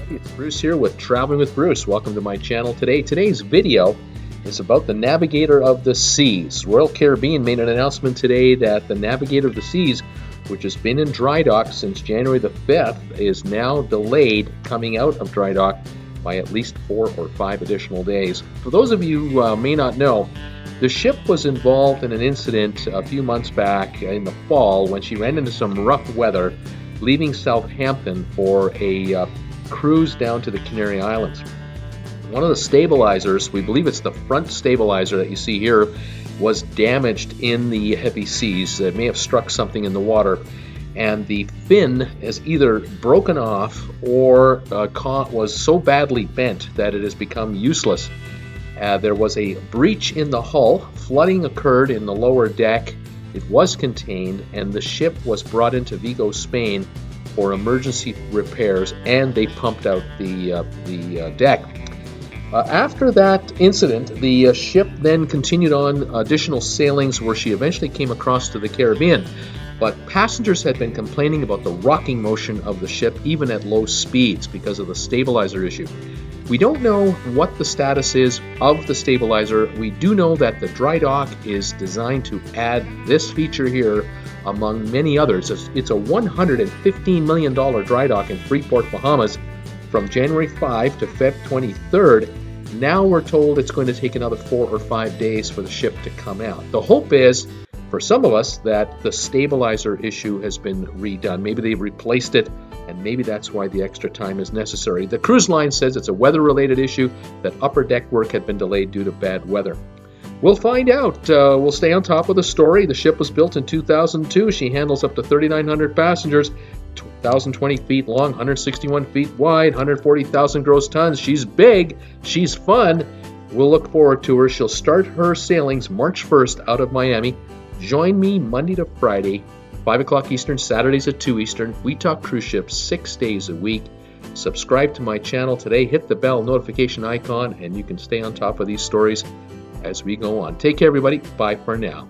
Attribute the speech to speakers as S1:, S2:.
S1: It's Bruce here with Traveling with Bruce. Welcome to my channel today. Today's video is about the Navigator of the Seas. Royal Caribbean made an announcement today that the Navigator of the Seas, which has been in dry dock since January the 5th, is now delayed coming out of dry dock by at least 4 or 5 additional days. For those of you who may not know, the ship was involved in an incident a few months back in the fall when she ran into some rough weather, leaving Southampton for a cruise down to the Canary Islands. One of the stabilizers, we believe it's the front stabilizer that you see here, was damaged in the heavy seas. It may have struck something in the water, and the fin is either broken off or was so badly bent that it has become useless. There was a breach in the hull, flooding occurred in the lower deck, it was contained, and the ship was brought into Vigo, Spain for emergency repairs, and they pumped out the deck. After that incident, the ship then continued on additional sailings where she eventually came across to the Caribbean. But passengers had been complaining about the rocking motion of the ship even at low speeds because of the stabilizer issue. We don't know what the status is of the stabilizer. We do know that the dry dock is designed to add this feature here among many others. It's a $115 million dry dock in Freeport, Bahamas from January 5 to Feb 23rd. Now we're told it's going to take another 4 or 5 days for the ship to come out. The hope is, for some of us, that the stabilizer issue has been redone. Maybe they replaced it, and maybe that's why the extra time is necessary. The cruise line says it's a weather-related issue, that upper deck work had been delayed due to bad weather. We'll find out. We'll stay on top of the story. The ship was built in 2002. She handles up to 3,900 passengers, 1,020 feet long, 161 feet wide, 140,000 gross tons. She's big. She's fun. We'll look forward to her. She'll start her sailings March 1st out of Miami. Join me Monday to Friday, 5 o'clock Eastern, Saturdays at 2 Eastern. We talk cruise ships 6 days a week. Subscribe to my channel today. Hit the bell notification icon, and you can stay on top of these stories as we go on. Take care, everybody. Bye for now.